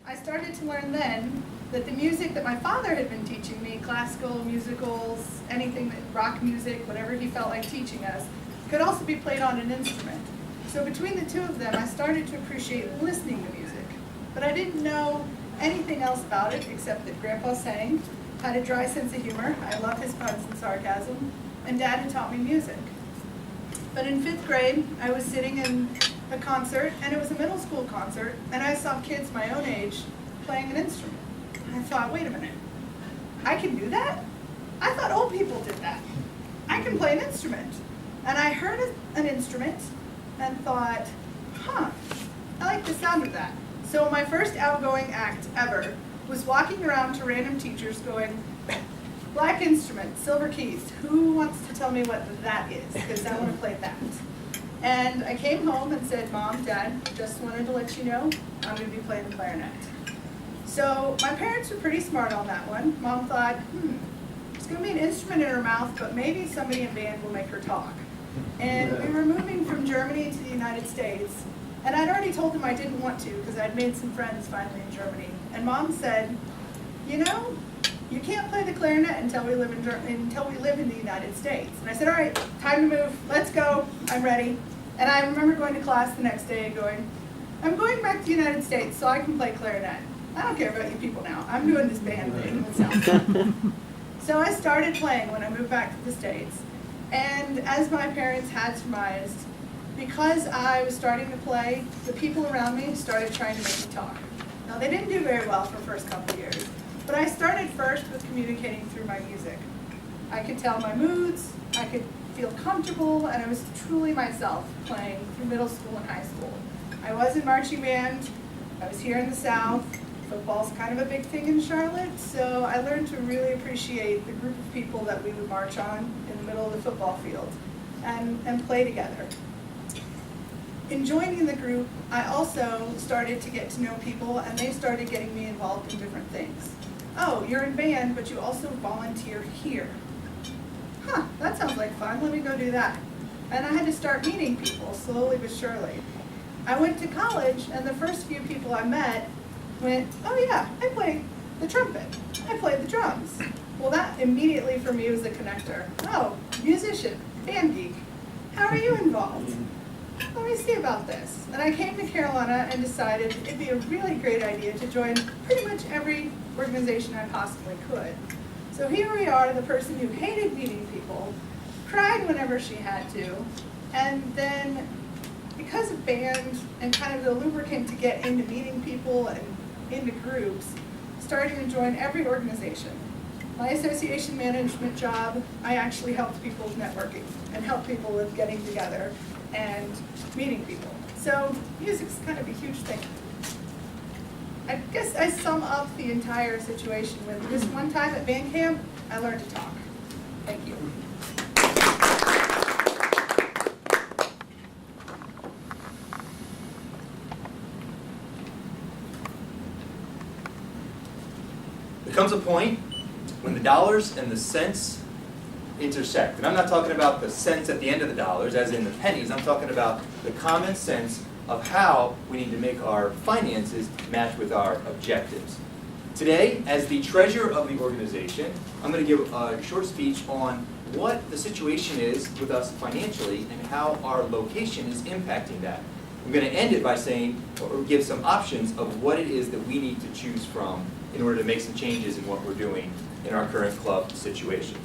I started to learn then that the music that my father had been teaching me, classical, musicals, anything, rock music, whatever he felt like teaching us, could also be played on an instrument. So between the two of them, I started to appreciate listening to music. But I didn't know anything else about it except that Grandpa sang, had a dry sense of humor, I love his puns and sarcasm, and Dad had taught me music. But in 5th grade, I was sitting in a concert, and it was a middle school concert, and I saw kids my own age playing an instrument. And I thought, wait a minute, I can do that? I thought old people did that. I can play an instrument. And I heard an instrument and thought, huh, I like the sound of that. So my first outgoing act ever was walking around to random teachers going, black instrument, silver keys, who wants to tell me what that is? Because I want to play that. And I came home and said, Mom, Dad, just wanted to let you know I'm going to be playing the clarinet. So my parents were pretty smart on that one. Mom thought, it's going to be an instrument in her mouth, but maybe somebody in band will make her talk. And we were moving from Germany to the United States, and I'd already told them I didn't want to because I'd made some friends finally in Germany. And Mom said, you know, you can't play the clarinet until we live in the United States. And I said, all right, time to move, let's go, I'm ready. And I remember going to class the next day and going, I'm going back to the United States so I can play clarinet. I don't care about you people now, I'm doing this band thing, it sounds fun. So I started playing when I moved back to the States. And as my parents had surmised, because I was starting to play, the people around me started trying to make me talk. Now they didn't do very well for the first couple of years, but I started first with communicating through my music. I could tell my moods, I could feel comfortable, and I was truly myself playing through middle school and high school. I was in marching band, I was here in the South, football's kind of a big thing in Charlotte, so I learned to really appreciate the group of people that we would march on in the middle of the football field and play together. In joining the group, I also started to get to know people, and they started getting me involved in different things. Oh, you're in band, but you also volunteer here. Huh, that sounds like fun, let me go do that. And I had to start meeting people, slowly but surely. I went to college, and the first few people I met went, oh yeah, I play the trumpet, I play the drums. Well, that immediately for me was a connector. Oh, musician, band geek, how are you involved? Let me see about this. And I came to Carolina and decided it'd be a really great idea to join pretty much every organization I possibly could. So here we are, the person who hated meeting people, cried whenever she had to, and then because of band and kind of the lubricant to get into meeting people and into groups, started to join every organization. My association management job, I actually helped people with networking and helped people with getting together and meeting people. So music's kind of a huge thing. I guess I sum up the entire situation with this one time at band camp, I learned to talk. Thank you. There comes a point when the dollars and the cents intersect. And I'm not talking about the cents at the end of the dollars, as in the pennies. I'm talking about the common sense of how we need to make our finances match with our objectives. Today, as the treasurer of the organization, I'm going to give a short speech on what the situation is with us financially and how our location is impacting that. I'm going to end it by saying, or give some options of what it is that we need to choose from in order to make some changes in what we're doing in our current club situation.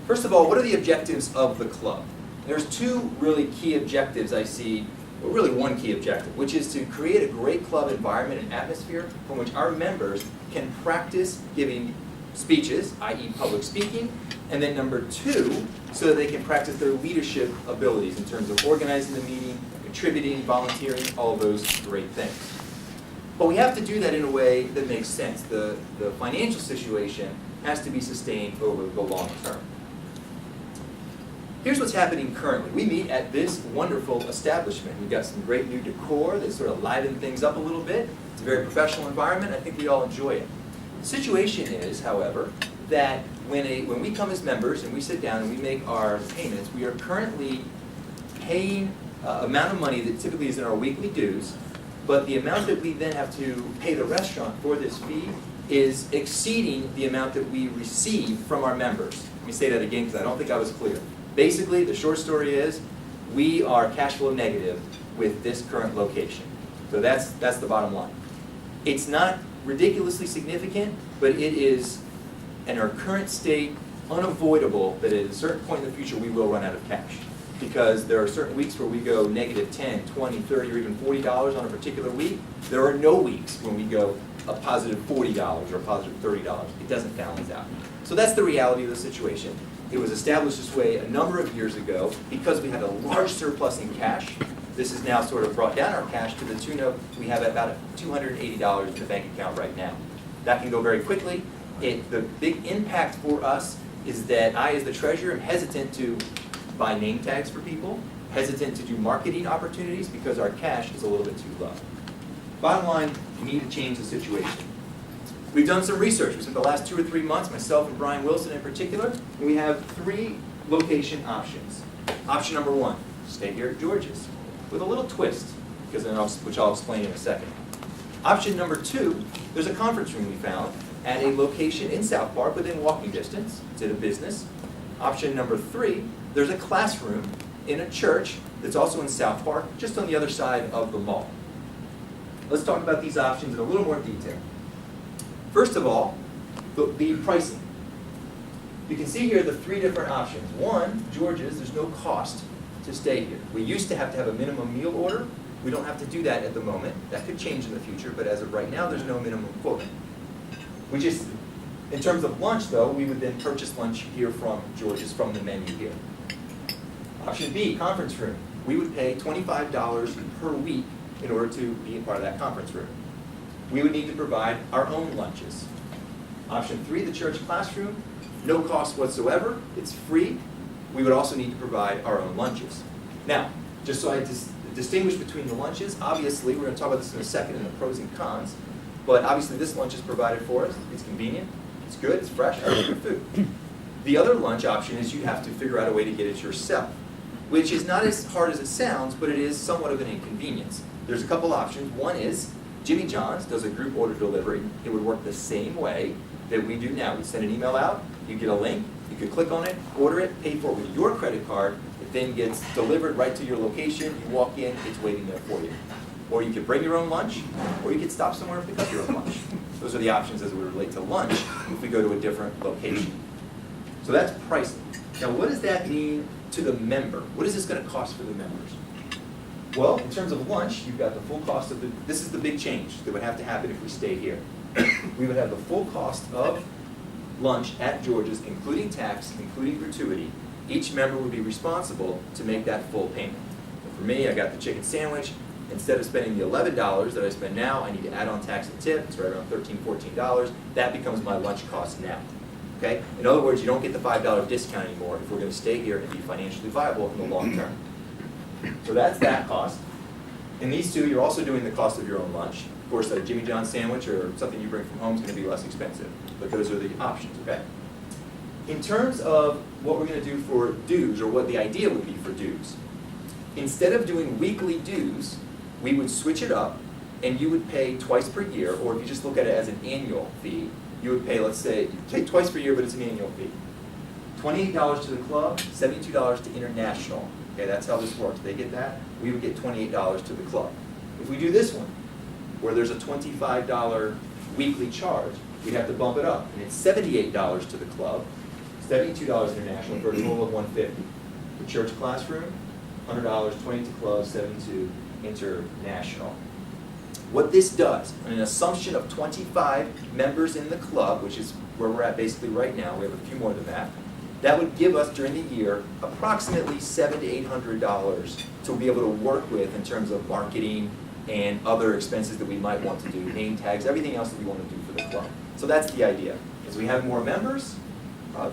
First of all, what are the objectives of the club? There's two really key objectives I see, or really one key objective, which is to create a great club environment and atmosphere from which our members can practice giving speeches, i.e. public speaking, and then number two, so that they can practice their leadership abilities in terms of organizing the meeting, contributing, volunteering, all those great things. But we have to do that in a way that makes sense. The financial situation has to be sustained over the long term. Here's what's happening currently. We meet at this wonderful establishment. We've got some great new decor that sort of liven things up a little bit. It's a very professional environment. I think we all enjoy it. The situation is, however, that when we come as members and we sit down and we make our payments, we are currently paying amount of money that typically is in our weekly dues, but the amount that we then have to pay the restaurant for this fee is exceeding the amount that we receive from our members. Let me say that again because I don't think I was clear. Basically, the short story is we are cash flow negative with this current location. So that's the bottom line. It's not ridiculously significant, but it is, in our current state, unavoidable that at a certain point in the future we will run out of cash. Because there are certain weeks where we go negative 10, 20, 30, or even $40 on a particular week. There are no weeks when we go a positive $40 or a positive $30. It doesn't balance out. So that's the reality of the situation. It was established this way a number of years ago because we had a large surplus in cash. This has now sort of brought down our cash to the tune of, we have about $280 in the bank account right now. That can go very quickly. The big impact for us is that I, as the treasurer, am hesitant to buy name tags for people, hesitant to do marketing opportunities because our cash is a little bit too low. Bottom line, we need to change the situation. We've done some research. We spent the last 2 or 3 months, myself and Brian Wilson in particular, and we have 3 location options. Option number 1, stay here at George's, with a little twist, which I'll explain in a second. Option number 2, there's a conference room we found at a location in South Park within walking distance. It's in a business. Option number 3, there's a classroom in a church that's also in South Park, just on the other side of the mall. Let's talk about these options in a little more detail. First of all, the pricing. You can see here the 3 different options. 1, George's, there's no cost to stay here. We used to have a minimum meal order. We don't have to do that at the moment. That could change in the future, but as of right now, there's no minimum quota. In terms of lunch, though, we would then purchase lunch here from George's from the menu here. Option B, conference room. We would pay $25 per week in order to be a part of that conference room. We would need to provide our own lunches. Option 3, the church classroom, no cost whatsoever, it's free. We would also need to provide our own lunches. Now, just so I distinguish between the lunches, obviously, we're going to talk about this in a second in the pros and cons, but obviously this lunch is provided for us, it's convenient, it's good, it's fresh, it's good food. The other lunch option is you have to figure out a way to get it yourself, which is not as hard as it sounds, but it is somewhat of an inconvenience. There's a couple options. One is Jimmy John's does a group order delivery. It would work the same way that we do now. We send an email out, you get a link, you could click on it, order it, pay for it with your credit card. It then gets delivered right to your location. You walk in, it's waiting there for you. Or you could bring your own lunch, or you could stop somewhere and pick up your own lunch. Those are the options as we relate to lunch if we go to a different location. So that's pricing. Now, what does that mean to the member? What is this going to cost for the members? Well, in terms of lunch, you've got the full cost of this is the big change that would have to happen if we stay here. We would have the full cost of lunch at George's, including tax, including gratuity. Each member would be responsible to make that full payment. And for me, I got the chicken sandwich. Instead of spending the $11 that I spend now, I need to add on tax and tip. It's right around $13, $14. That becomes my lunch cost now. Okay? In other words, you don't get the $5 discount anymore if we're going to stay here and be financially viable in the long term. So that's that cost. In these 2, you're also doing the cost of your own lunch. Of course, a Jimmy John's sandwich or something you bring from home is going to be less expensive. But those are the options, okay? In terms of what we're going to do for dues, or what the idea would be for dues, instead of doing weekly dues, we would switch it up, and you would pay twice per year, or if you just look at it as an annual fee, you would pay, let's say, you pay twice per year, but it's an annual fee. $28 to the club, $72 to international. Okay, that's how this works. They get that. We would get $28 to the club. If we do this one, where there's a $25 weekly charge, we'd have to bump it up. And it's $78 to the club, $72 international, for a total of $150. The church classroom, $100, 20 to club, 72 international. What this does, on an assumption of 25 members in the club, which is where we're at basically right now, we have a few more than that, that would give us during the year approximately $700 to $800 to be able to work with in terms of marketing and other expenses that we might want to do, name tags, everything else that we want to do for the club. So that's the idea. As we have more members,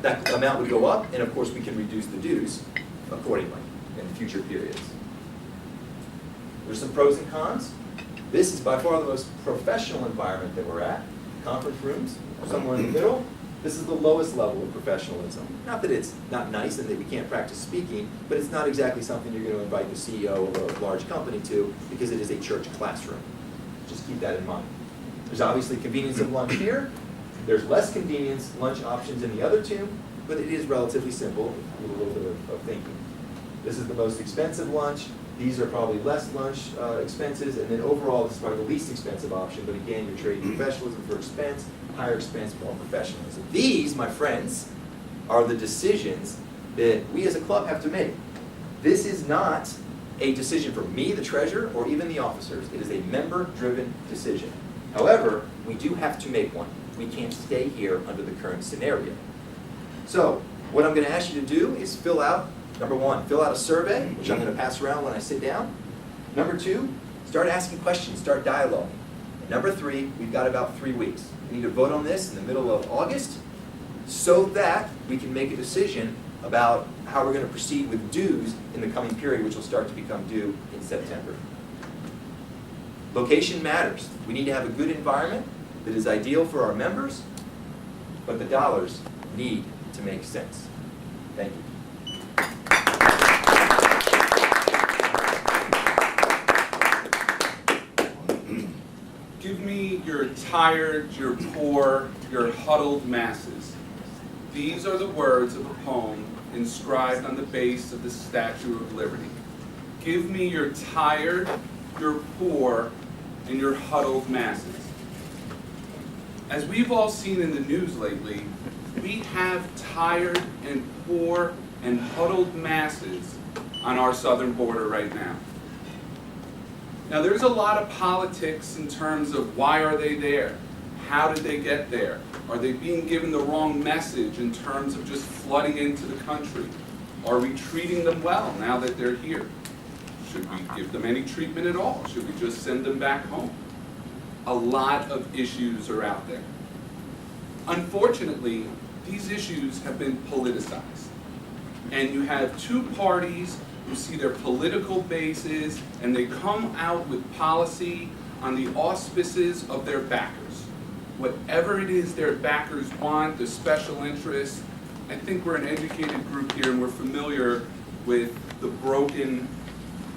that amount would go up, and of course we can reduce the dues accordingly in future periods. There's some pros and cons. This is by far the most professional environment that we're at. Conference rooms, somewhere in the middle. This is the lowest level of professionalism. Not that it's not nice and that we can't practice speaking, but it's not exactly something you're going to invite the CEO of a large company to, because it is a church classroom. Just keep that in mind. There's obviously convenience of lunch here. There's less convenience lunch options in the other two, but it is relatively simple with a little bit of thinking. This is the most expensive lunch. These are probably less lunch expenses, and then overall this is probably the least expensive option, but again, you're trading professionalism for expense, higher expense, more professionalism. These, my friends, are the decisions that we as a club have to make. This is not a decision for me, the treasurer, or even the officers. It is a member-driven decision. However, we do have to make one. We can't stay here under the current scenario. So, what I'm going to ask you to do is fill out, number one, fill out a survey, which I'm going to pass around when I sit down. Number two, start asking questions, start dialogue. And number three, we've got about 3 weeks. We need to vote on this in the middle of August so that we can make a decision about how we're going to proceed with dues in the coming period, which will start to become due in September. Location matters. We need to have a good environment that is ideal for our members, but the dollars need to make sense. Thank you. Give me your tired, your poor, your huddled masses. These are the words of a poem inscribed on the base of the Statue of Liberty. Give me your tired, your poor, and your huddled masses. As we've all seen in the news lately, we have tired and poor and huddled masses on our southern border right now. Now there's a lot of politics in terms of why are they there? How did they get there? Are they being given the wrong message in terms of just flooding into the country? Are we treating them well now that they're here? Should we give them any treatment at all? Should we just send them back home? A lot of issues are out there. Unfortunately, these issues have been politicized. And you have two parties who see their political bases and they come out with policy on the auspices of their backers. Whatever it is their backers want, the special interests. I think we're an educated group here and we're familiar with the broken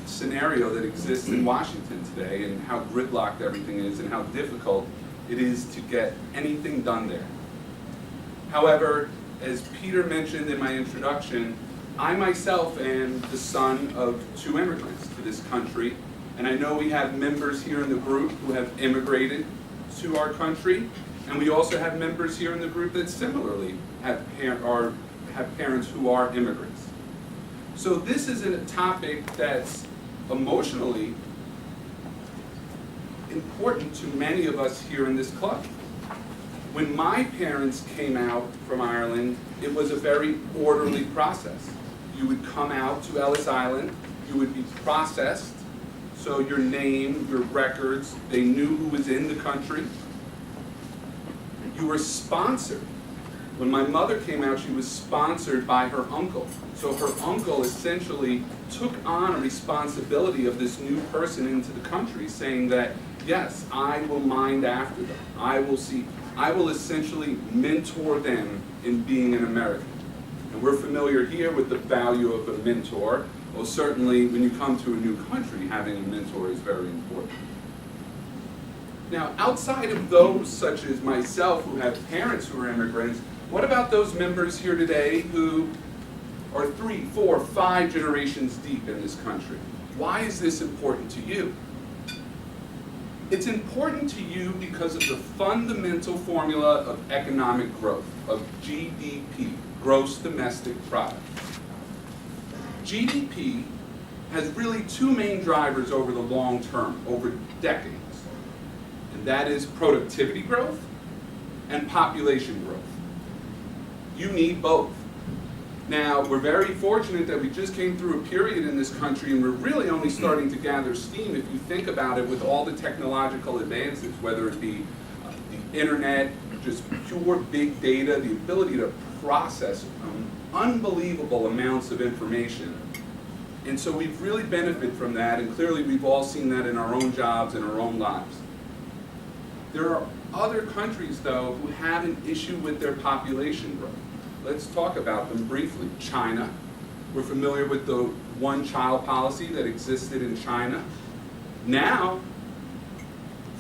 scenario that exists in Washington today and how gridlocked everything is and how difficult it is to get anything done there. However, as Peter mentioned in my introduction, I myself am the son of 2 immigrants to this country, and I know we have members here in the group who have immigrated to our country, and we also have members here in the group that similarly have parents who are immigrants. So this is a topic that's emotionally important to many of us here in this club. When my parents came out from Ireland, it was a very orderly process. You would come out to Ellis Island, you would be processed, so your name, your records, they knew who was in the country. You were sponsored. When my mother came out, she was sponsored by her uncle. So her uncle essentially took on a responsibility of this new person into the country, saying that, yes, I will mind after them. I will essentially mentor them in being an American. And we're familiar here with the value of a mentor. Well, certainly when you come to a new country, having a mentor is very important. Now, outside of those such as myself who have parents who are immigrants, what about those members here today who are 3, 4, 5 generations deep in this country? Why is this important to you? It's important to you because of the fundamental formula of economic growth, of GDP, gross domestic product. GDP has really 2 main drivers over the long term, over decades. And that is productivity growth and population growth. You need both. Now, we're very fortunate that we just came through a period in this country and we're really only starting to gather steam if you think about it with all the technological advances, whether it be the internet, just pure big data, the ability to process unbelievable amounts of information. And so we've really benefited from that, and clearly we've all seen that in our own jobs and our own lives. There are other countries, though, who have an issue with their population growth. Let's talk about them briefly. China. We're familiar with the one-child policy that existed in China. Now,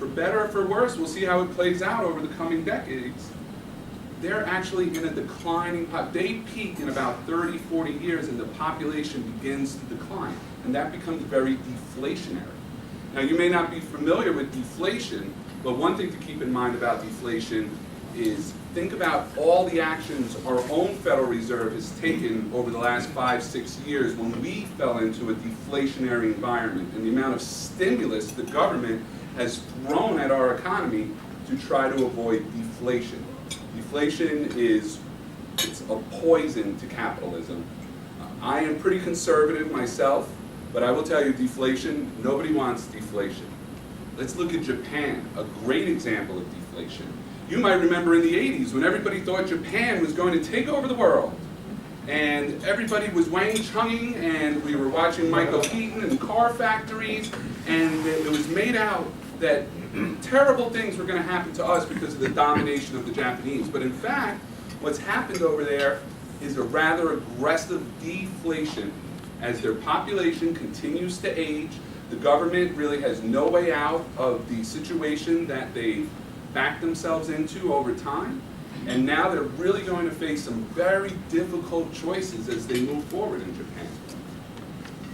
for better or for worse, we'll see how it plays out over the coming decades, they're actually in a declining they peak in about 30, 40 years, and the population begins to decline. And that becomes very deflationary. Now, you may not be familiar with deflation, but one thing to keep in mind about deflation is think about all the actions our own Federal Reserve has taken over the last 5, 6 years when we fell into a deflationary environment, and the amount of stimulus the government has thrown at our economy to try to avoid deflation. Deflation it's a poison to capitalism. I am pretty conservative myself, but I will tell you, deflation, nobody wants deflation. Let's look at Japan, a great example of deflation. You might remember in the 80s when everybody thought Japan was going to take over the world. And everybody was Wang Chunging, and we were watching Michael Keaton and car factories, and it was made out that terrible things were going to happen to us because of the domination of the Japanese. But in fact, what's happened over there is a rather aggressive deflation. As their population continues to age, the government really has no way out of the situation that they backed themselves into over time. And now they're really going to face some very difficult choices as they move forward in Japan.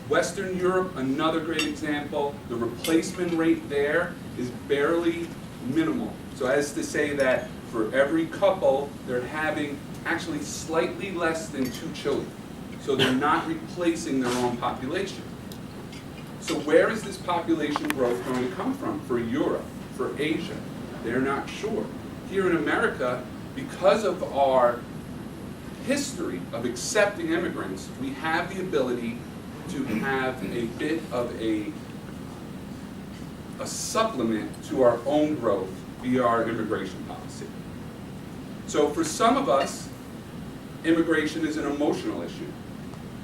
Western Europe, another great example. The replacement rate there is barely minimal. So as to say that for every couple, they're having actually slightly less than 2 children. So they're not replacing their own population. So where is this population growth going to come from for Europe, for Asia? They're not sure. Here in America, because of our history of accepting immigrants, we have the ability to have a bit of a supplement to our own growth via our immigration policy. So for some of us, immigration is an emotional issue.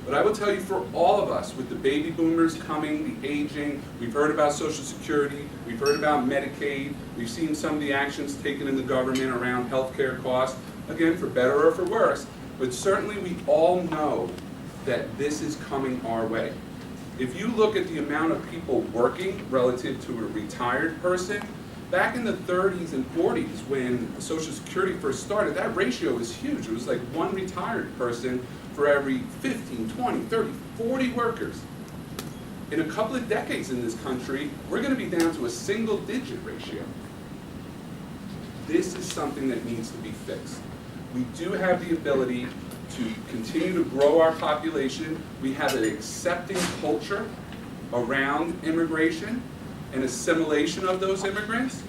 But I will tell you, for all of us, with the baby boomers coming, the aging, we've heard about Social Security, we've heard about Medicaid, we've seen some of the actions taken in the government around healthcare costs, again, for better or for worse, but certainly we all know that this is coming our way. If you look at the amount of people working relative to a retired person, back in the 30s and 40s when Social Security first started, that ratio was huge. It was like 1 retired person for every 15, 20, 30, 40 workers. In a couple of decades in this country, we're going to be down to a single-digit ratio. This is something that needs to be fixed. We do have the ability to continue to grow our population. We have an accepting culture around immigration and assimilation of those immigrants.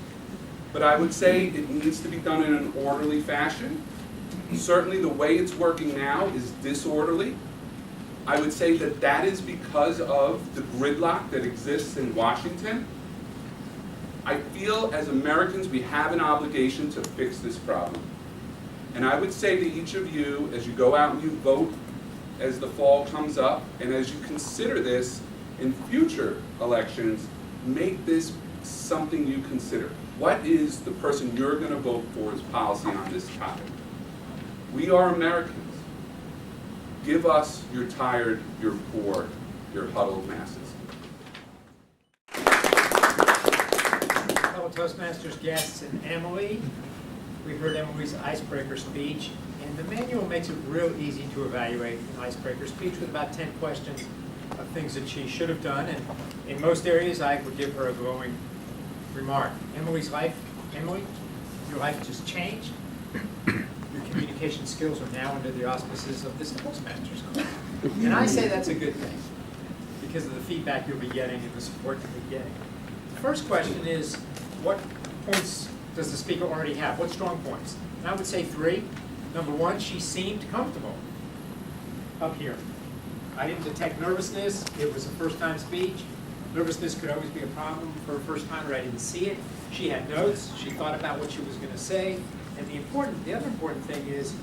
But I would say it needs to be done in an orderly fashion. Certainly the way it's working now is disorderly. I would say that that is because of the gridlock that exists in Washington. I feel as Americans we have an obligation to fix this problem. And I would say to each of you, as you go out and you vote as the fall comes up, and as you consider this in future elections, make this something you consider. What is the person you're going to vote for's policy on this topic? We are Americans. Give us your tired, your poor, your huddled masses. Fellow Toastmasters guests and Emily, we've heard Emily's icebreaker speech, and the manual makes it real easy to evaluate an icebreaker speech with about 10 questions of things that she should have done, and in most areas I would give her a glowing remark. Emily's life, Emily, your life just changed. Your communication skills are now under the auspices of this Toastmasters club. And I say that's a good thing because of the feedback you'll be getting and the support you'll be getting. The first question is, what points does the speaker already have? What strong points? And I would say 3. Number 1, she seemed comfortable up here. I didn't detect nervousness. It was a first-time speech. Nervousness could always be a problem for a first-timer. I didn't see it. She had notes. She thought about what she was going to say. And the other important thing is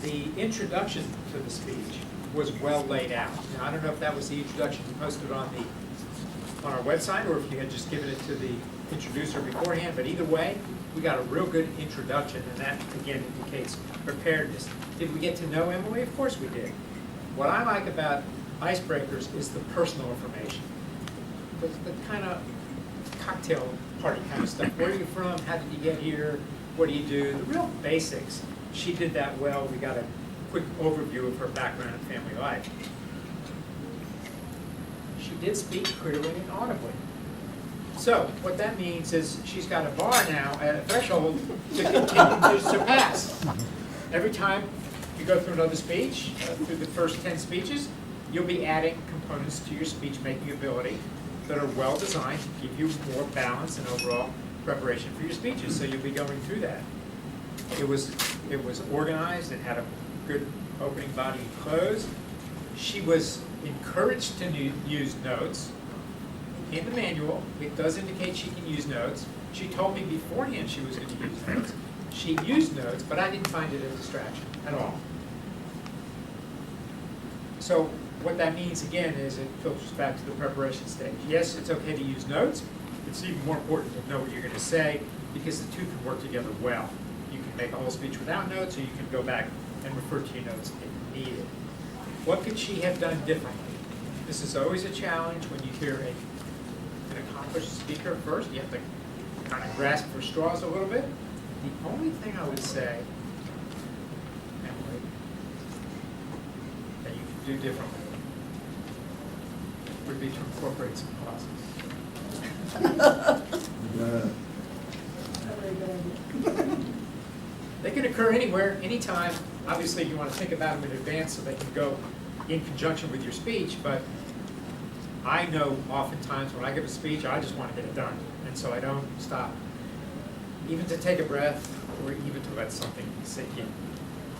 the introduction to the speech was well laid out. Now, I don't know if that was the introduction you posted on our website or if you had just given it to the introducer beforehand, but either way, we got a real good introduction, and that, again, indicates preparedness. Did we get to know Emily? Of course we did. What I like about icebreakers is the personal information. The kind of cocktail party kind of stuff. Where are you from? How did you get here? What do you do? The real basics. She did that well. We got a quick overview of her background and family life. She did speak clearly and audibly. So what that means is she's got a bar now at a threshold to continue to surpass. Every time you go through another speech, through the first 10 speeches, you'll be adding components to your speech-making ability that are well designed to give you more balance and overall preparation for your speeches. So you'll be going through that. It was organized. It had a good opening, body, and close. She was encouraged to use notes. In the manual, it does indicate she can use notes. She told me beforehand she was going to use notes. She used notes, but I didn't find it a distraction at all. So what that means, again, is it filters back to the preparation stage. Yes, it's okay to use notes. It's even more important to know what you're going to say, because the two can work together well. You can make a whole speech without notes, or you can go back and refer to your notes if needed. What could she have done differently? This is always a challenge when you hear an accomplished speaker first. You have to kind of grasp for straws a little bit. The only thing I would say, Emily, that you could do differently would be to incorporate some pauses. They can occur anywhere, anytime. Obviously, you want to think about them in advance so they can go in conjunction with your speech, but I know oftentimes when I give a speech, I just want to get it done, and so I don't stop, even to take a breath or even to let something sink in.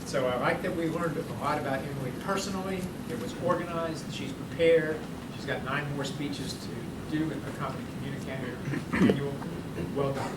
So I like that we learned a lot about Emily personally. It was organized, she's prepared, she's got 9 more speeches to do with the competent communicator manual. Well done.